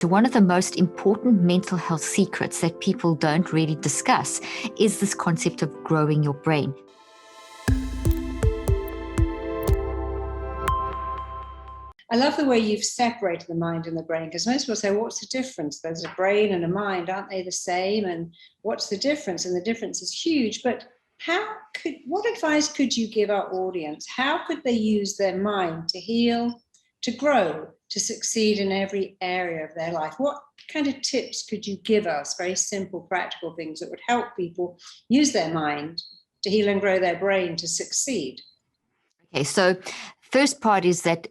So one of the most important mental health secrets that people don't really discuss is this concept of growing your brain. I love the way you've separated the mind and the brain, because most people say, what's the difference? There's a brain and a mind, aren't they the same? And what's the difference? And the difference is huge. But what advice could you give our audience? How could they use their mind to heal, to grow, to succeed in every area of their life? What kind of tips could you give us? Very simple, practical things that would help people use their mind to heal and grow their brain to succeed. Okay, so first part is that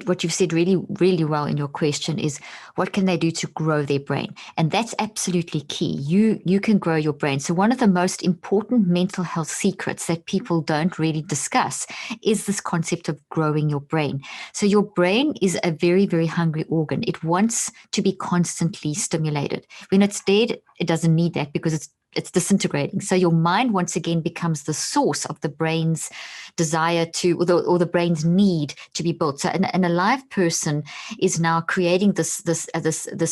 what you've said really, really well in your question is what can they do to grow their brain? And that's absolutely key. You can grow your brain. So one of the most important mental health secrets that people don't really discuss is this concept of growing your brain. So your brain is a very, very hungry organ. It wants to be constantly stimulated. When it's dead, it doesn't need that because it's disintegrating. So your mind once again becomes the source of the brain's desire to, or the brain's need to be built. So an alive person is now creating this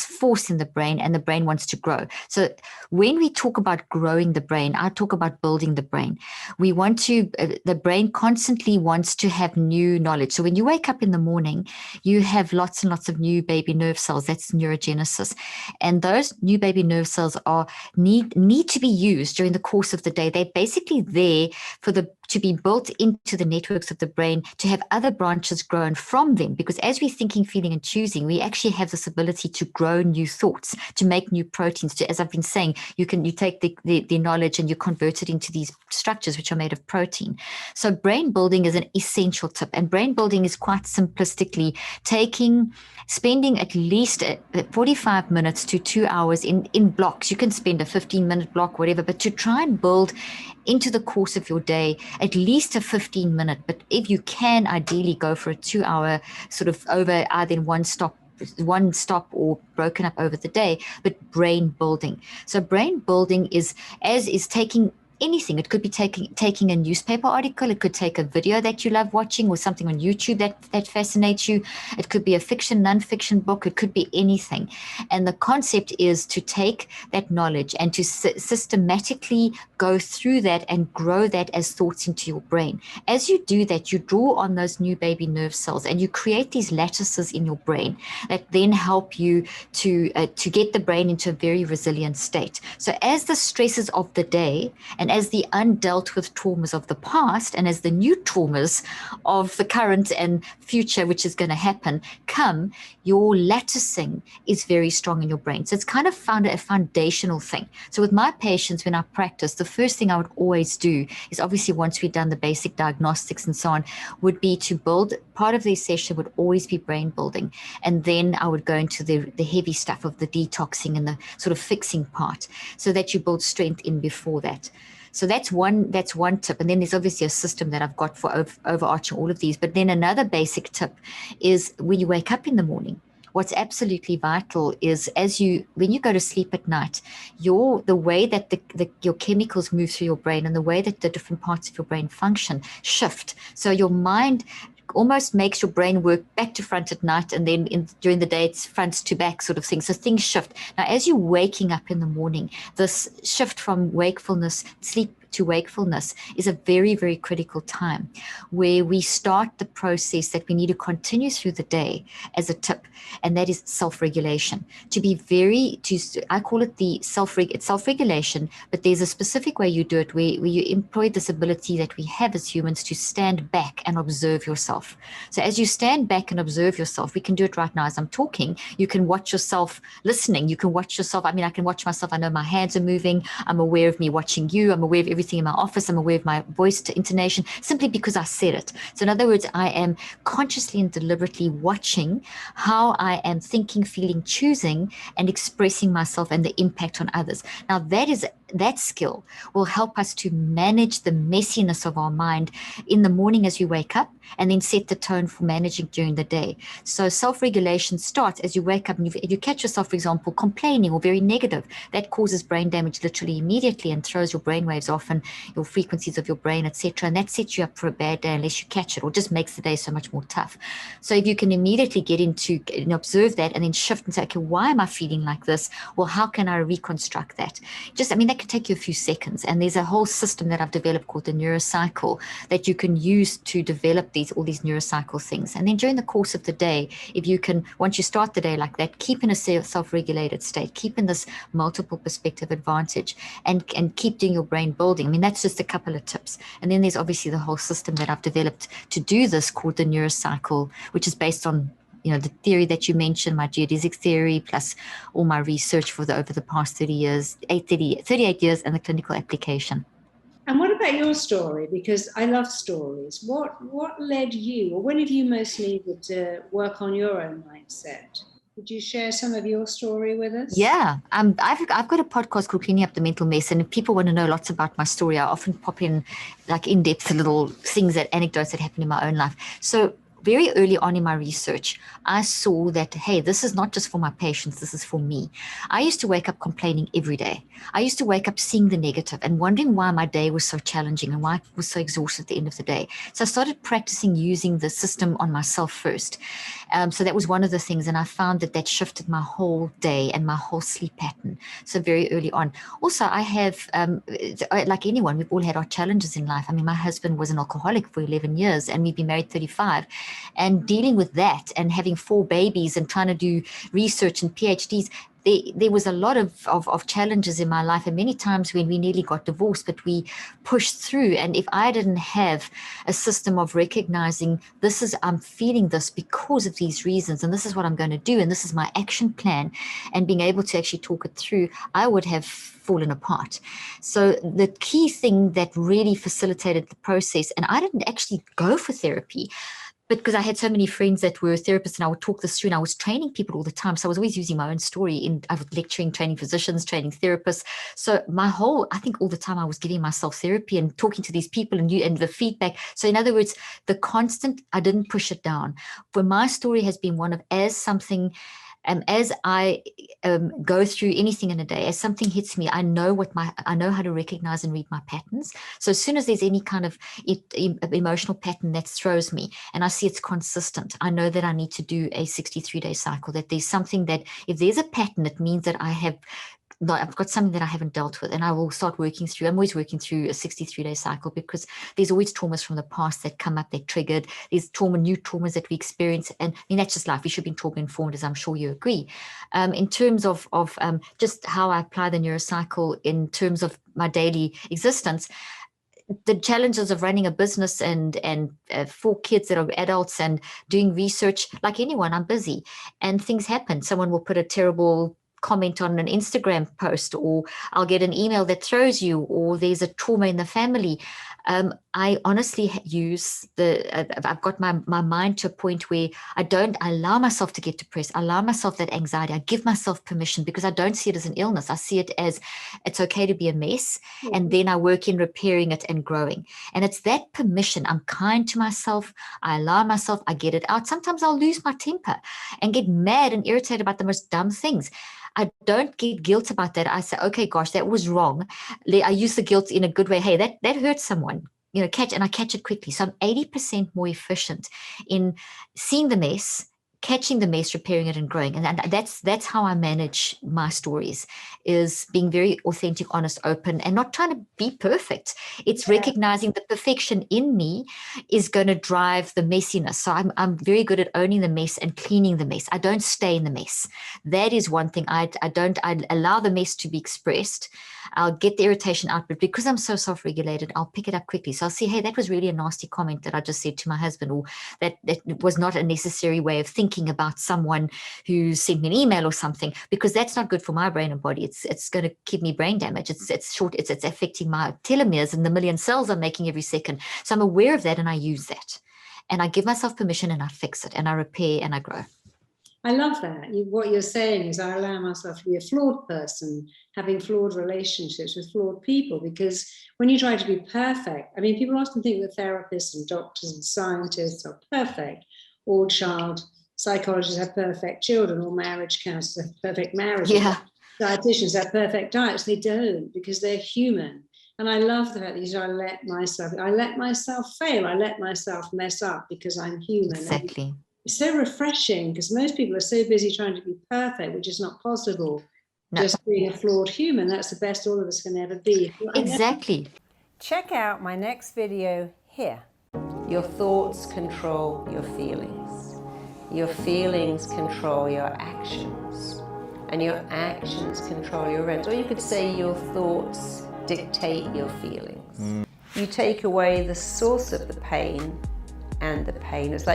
force in the brain, and the brain wants to grow. So when we talk about growing the brain, I talk about building the brain. We want to, the brain constantly wants to have new knowledge. So when you wake up in the morning, you have lots and lots of new baby nerve cells. That's neurogenesis. And those new baby nerve cells need to be used during the course of the day. They're basically there to be built into the networks of the brain, to have other branches grown from them. Because as we're thinking, feeling, and choosing, we actually have this ability to grow new thoughts, to make new proteins. As I've been saying, you take the knowledge and you convert it into these structures which are made of protein. So brain building is an essential tip. And brain building is quite simplistically spending at least 45 minutes to 2 hours in blocks. You can spend a 15-minute block, whatever, but to try and build into the course of your day at least a 15-minute. But if you can, ideally go for a 2-hour sort of over either in one stop or broken up over the day, but brain building. So brain building is taking anything. It could be taking a newspaper article. It could take a video that you love watching or something on YouTube that fascinates you. It could be a fiction, non-fiction book. It could be anything. And the concept is to take that knowledge and to systematically go through that and grow that as thoughts into your brain. As you do that, you draw on those new baby nerve cells and you create these lattices in your brain that then help you to get the brain into a very resilient state. So as the stresses of the day and as the undealt with traumas of the past and as the new traumas of the current and future, which is going to happen, come, your latticing is very strong in your brain. So it's kind of found a foundational thing. So with my patients, when I practice, the first thing I would always do is, obviously once we've done the basic diagnostics and so on, would be to build, part of the session would always be brain building. And then I would go into the heavy stuff of the detoxing and the sort of fixing part, so that you build strength in before that. So that's one tip. And then there's obviously a system that I've got for overarching all of these. But then another basic tip is when you wake up in the morning, what's absolutely vital is when you go to sleep at night, the way that your chemicals move through your brain and the way that the different parts of your brain function shift. So your mind almost makes your brain work back to front at night, and then during the day it's front to back sort of thing. So things shift. Now, as you're waking up in the morning, this shift from sleep to wakefulness is a very, very critical time where we start the process that we need to continue through the day as a tip, and that is self-regulation. I call it it's self-regulation, but there's a specific way you do it where you employ this ability that we have as humans to stand back and observe yourself. So as you stand back and observe yourself, we can do it right now as I'm talking. You can watch yourself listening. You can watch yourself. I mean, I can watch myself. I know my hands are moving. I'm aware of me watching you. I'm aware of everything in my office. I'm aware of my voice to intonation simply because I said it. So in other words, I am consciously and deliberately watching how I am thinking, feeling, choosing, and expressing myself and the impact on others. Now that is that skill will help us to manage the messiness of our mind in the morning as we wake up, and then set the tone for managing during the day. So self-regulation starts as you wake up, and if you catch yourself, for example, complaining or very negative, that causes brain damage literally immediately and throws your brain waves off and your frequencies of your brain, etc. And that sets you up for a bad day unless you catch it, or just makes the day so much more tough. So if you can immediately get into and observe that, and then shift and say, okay, why am I feeling like this? Well, how can I reconstruct that? That can take you a few seconds. And there's a whole system that I've developed called the neurocycle that you can use to develop all these neurocycle things. And then during the course of the day, if you can, once you start the day like that, keep in a self-regulated state, keep in this multiple perspective advantage, and keep doing your brain building. I mean, that's just a couple of tips. And then there's obviously the whole system that I've developed to do this called the neurocycle, which is based on the theory that you mentioned, my geodesic theory, plus all my research over the past 38 years, and the clinical application. And what about your story? Because I love stories. What led you, or when have you most needed to work on your own mindset? Would you share some of your story with us? Yeah, I've got a podcast called Cleaning Up the Mental Mess, and if people want to know lots about my story, I often pop in like in-depth little things, anecdotes that happened in my own life. So very early on in my research, I saw that, hey, this is not just for my patients, this is for me. I used to wake up complaining every day. I used to wake up seeing the negative and wondering why my day was so challenging and why I was so exhausted at the end of the day. So I started practicing using the system on myself first. So that was one of the things, and I found that shifted my whole day and my whole sleep pattern. So very early on. Also, I have, like anyone, we've all had our challenges in life. I mean, my husband was an alcoholic for 11 years, and we've been married 35. And dealing with that and having 4 babies and trying to do research and PhDs, there was a lot of challenges in my life, and many times when we nearly got divorced, but we pushed through. And if I didn't have a system of recognizing I'm feeling this because of these reasons, and this is what I'm going to do, and this is my action plan, and being able to actually talk it through, I would have fallen apart. So the key thing that really facilitated the process, and I didn't actually go for therapy, but because I had so many friends that were therapists, and I would talk this through, and I was training people all the time. So I was always using my own story. I was lecturing, training physicians, training therapists. So I think all the time I was giving myself therapy and talking to these people and the feedback. So in other words, I didn't push it down. For my story has been one of as I go through anything in a day, as something hits me, I know how to recognize and read my patterns. So as soon as there's any kind of emotional pattern that throws me, and I see it's consistent, I know that I need to do a 63-day cycle, that there's something that, if there's a pattern, it means that I've got something that I haven't dealt with, and I will start working through. I'm always working through a 63-day cycle, because there's always traumas from the past that come up, that triggered. There's new traumas that we experience. And I mean, that's just life. We should be trauma informed, as I'm sure you agree. In terms of just how I apply the neurocycle in terms of my daily existence, the challenges of running a business and 4 kids that are adults and doing research, like anyone, I'm busy and things happen. Someone will put a terrible comment on an Instagram post, or I'll get an email that throws you, or there's a trauma in the family. I honestly I've got my mind to a point where I allow myself to get depressed. I allow myself that anxiety. I give myself permission, because I don't see it as an illness. I see it as it's okay to be a mess. Mm-hmm. And then I work in repairing it and growing. And it's that permission. I'm kind to myself. I allow myself, I get it out. Sometimes I'll lose my temper and get mad and irritated about the most dumb things. I don't get guilt about that. I say, okay, gosh, that was wrong. I use the guilt in a good way. Hey, that hurt someone. I catch it quickly. So I'm 80% more efficient in seeing the mess, catching the mess, repairing it, and growing. And that's how I manage my stories, is being very authentic, honest, open, and not trying to be perfect. It's recognizing the perfection in me is going to drive the messiness. So I'm very good at owning the mess and cleaning the mess. I don't stay in the mess. That is one thing. I allow the mess to be expressed. I'll get the irritation out, but because I'm so self-regulated, I'll pick it up quickly. So I'll say, hey, that was really a nasty comment that I just said to my husband, or that was not a necessary way of thinking about someone who sent me an email or something, because that's not good for my brain and body. It's going to give me brain damage. It's affecting my telomeres and the million cells I'm making every second. So I'm aware of that, and I use that, and I give myself permission, and I fix it, and I repair, and I grow. I love that. What you're saying is I allow myself to be a flawed person, having flawed relationships with flawed people, because when you try to be perfect, I mean, people often think that therapists and doctors and scientists are perfect. All child psychologists have perfect children, all marriage counselors have perfect marriages. Yeah. Dietitians have perfect diets. They don't, because they're human. And I love the fact that you say, I let myself fail, I let myself mess up because I'm human. Exactly. It's so refreshing, because most people are so busy trying to be perfect, which is not possible. No. Just being a flawed human, that's the best all of us can ever be. Exactly. Check out my next video here. Your thoughts control your feelings. Your feelings control your actions. And your actions control your events. Or you could say your thoughts dictate your feelings. You take away the source of the pain, and the pain is like